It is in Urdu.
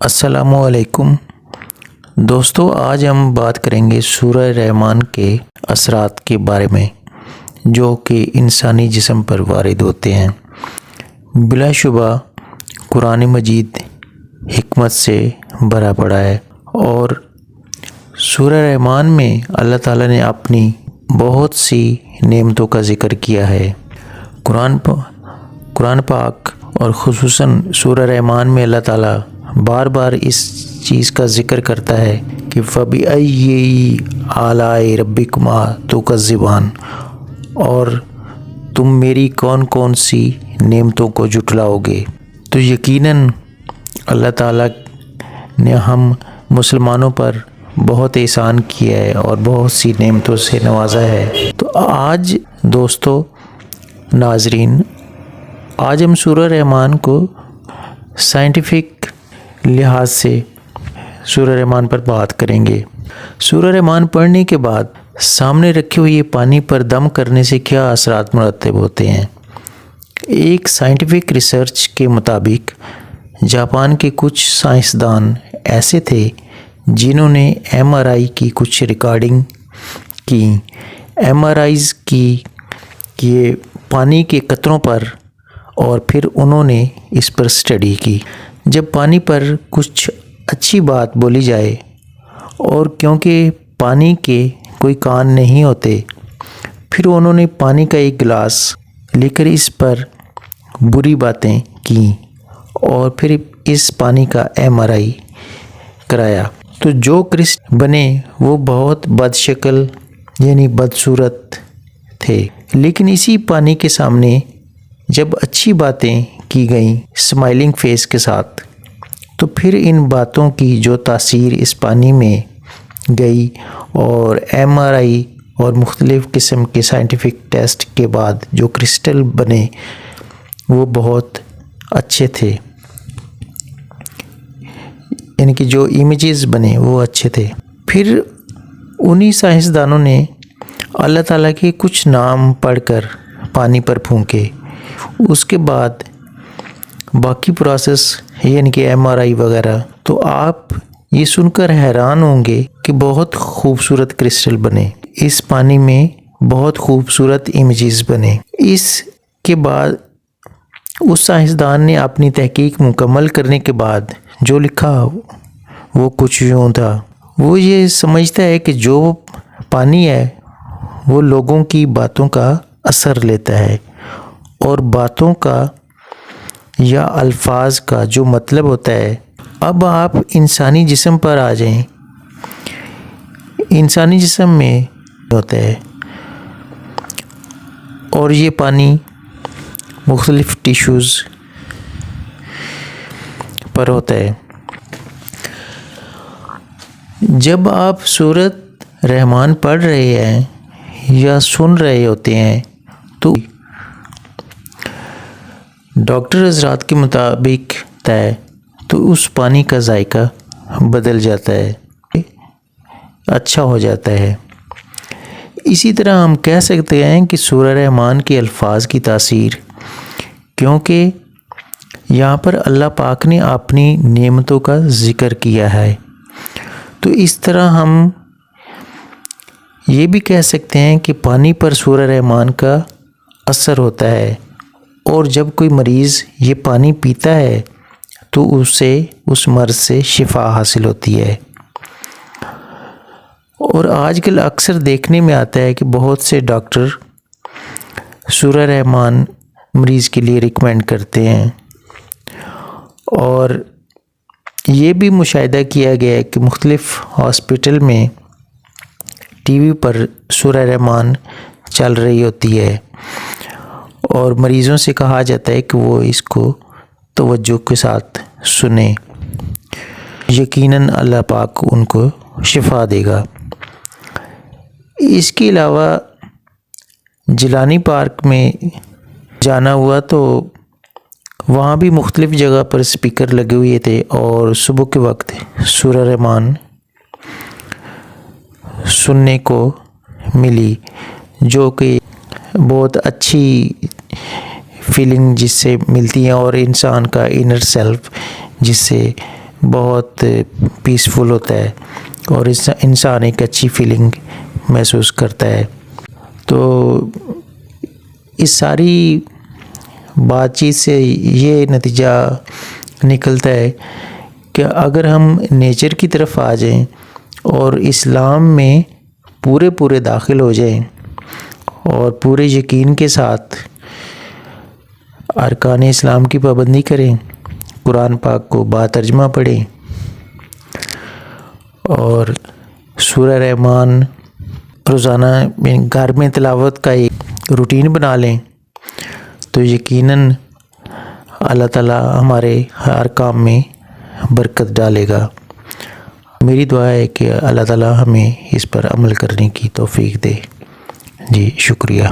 السلام علیکم دوستو، آج ہم بات کریں گے سورہ رحمان کے اثرات کے بارے میں جو کہ انسانی جسم پر وارد ہوتے ہیں۔ بلا شبہ قرآن مجید حکمت سے بھرا پڑا ہے اور سورہ رحمان میں اللہ تعالیٰ نے اپنی بہت سی نعمتوں کا ذکر کیا ہے۔ قرآن پاک اور خصوصاً سورہ رحمان میں اللہ تعالیٰ بار بار اس چیز کا ذکر کرتا ہے کہ فَبِأَيِّ آلَاءِ رَبِّكُمَا تُكَذِّبَانِ، اور تم میری کون کون سی نعمتوں کو جھٹلاؤ گے۔ تو یقیناً اللہ تعالیٰ نے ہم مسلمانوں پر بہت احسان کیا ہے اور بہت سی نعمتوں سے نوازا ہے۔ تو آج دوستو ناظرین، آج ہم سورہ رحمان کو سائنٹیفک لحاظ سے سورہ رحمان پر بات کریں گے۔ سورہ رحمان پڑھنے کے بعد سامنے رکھے ہوئے پانی پر دم کرنے سے کیا اثرات مرتب ہوتے ہیں۔ ایک سائنٹیفک ریسرچ کے مطابق جاپان کے کچھ سائنسدان ایسے تھے جنہوں نے MRI کی کچھ ریکارڈنگ کی۔ MRIs کی یہ پانی کے قطروں پر، اور پھر انہوں نے اس پر اسٹڈی کی۔ جب پانی پر کچھ اچھی بات بولی جائے اور کیونکہ پانی کے کوئی کان نہیں ہوتے، پھر انہوں نے پانی کا ایک گلاس لے کر اس پر بری باتیں کیں اور پھر اس پانی کا MRI کرایا، تو جو کرسٹل بنے وہ بہت بد شکل یعنی بدصورت تھے۔ لیکن اسی پانی کے سامنے جب اچھی باتیں کی گئیں اسمائلنگ فیس کے ساتھ، تو پھر ان باتوں کی جو تاثیر اس پانی میں گئی اور MRI اور مختلف قسم کے سائنٹیفک ٹیسٹ کے بعد جو کرسٹل بنے وہ بہت اچھے تھے، یعنی کہ جو امیجز بنے وہ اچھے تھے۔ پھر انہی سائنسدانوں نے اللہ تعالیٰ کے کچھ نام پڑھ کر پانی پر پھونکے۔ اس کے بعد باقی پروسیس یعنی کہ MRI وغیرہ، تو آپ یہ سن کر حیران ہوں گے کہ بہت خوبصورت کرسٹل بنے، اس پانی میں بہت خوبصورت امیجز بنے۔ اس کے بعد اس سائنسدان نے اپنی تحقیق مکمل کرنے کے بعد جو لکھا وہ کچھ یوں تھا۔ وہ یہ سمجھتا ہے کہ جو پانی ہے وہ لوگوں کی باتوں کا اثر لیتا ہے، اور باتوں کا یا الفاظ کا جو مطلب ہوتا ہے۔ اب آپ انسانی جسم پر آ جائیں۔ انسانی جسم میں ہوتا ہے اور یہ پانی مختلف ٹیشوز پر ہوتا ہے۔ جب آپ سورۃ رحمان پڑھ رہے ہیں یا سن رہے ہوتے ہیں تو ڈاکٹر حضرات کے مطابق تو اس پانی کا ذائقہ بدل جاتا ہے، اچھا ہو جاتا ہے۔ اسی طرح ہم کہہ سکتے ہیں کہ سورہ رحمان کے الفاظ کی تاثیر، کیونکہ یہاں پر اللہ پاک نے اپنی نعمتوں کا ذکر کیا ہے، تو اس طرح ہم یہ بھی کہہ سکتے ہیں کہ پانی پر سورہ رحمان کا اثر ہوتا ہے، اور جب کوئی مریض یہ پانی پیتا ہے تو اسے اس مرض سے شفا حاصل ہوتی ہے۔ اور آج کل اکثر دیکھنے میں آتا ہے کہ بہت سے ڈاکٹر سورہ رحمان مریض کے لیے ریکمینڈ کرتے ہیں، اور یہ بھی مشاہدہ کیا گیا ہے کہ مختلف ہاسپٹل میں ٹی وی پر سورہ رحمان چل رہی ہوتی ہے اور مریضوں سے کہا جاتا ہے کہ وہ اس کو توجہ کے ساتھ سنیں، یقیناً اللہ پاک ان کو شفا دے گا۔ اس کے علاوہ جیلانی پارک میں جانا ہوا تو وہاں بھی مختلف جگہ پر اسپیکر لگے ہوئے تھے، اور صبح کے وقت سورہ رحمان سننے کو ملی، جو کہ بہت اچھی فیلنگ جس سے ملتی ہیں، اور انسان کا انر سیلف جس سے بہت پیسفل ہوتا ہے اور انسان ایک اچھی فیلنگ محسوس کرتا ہے۔ تو اس ساری بات چیت سے یہ نتیجہ نکلتا ہے کہ اگر ہم نیچر کی طرف آ جائیں اور اسلام میں پورے داخل ہو جائیں اور پورے یقین کے ساتھ ارکان اسلام کی پابندی کریں، قرآن پاک کو با ترجمہ پڑھیں اور سورہ رحمان روزانہ گھر میں تلاوت کا ایک روٹین بنا لیں، تو یقیناً اللہ تعالیٰ ہمارے ہر کام میں برکت ڈالے گا۔ میری دعا ہے کہ اللہ تعالیٰ ہمیں اس پر عمل کرنے کی توفیق دے۔ جی شکریہ۔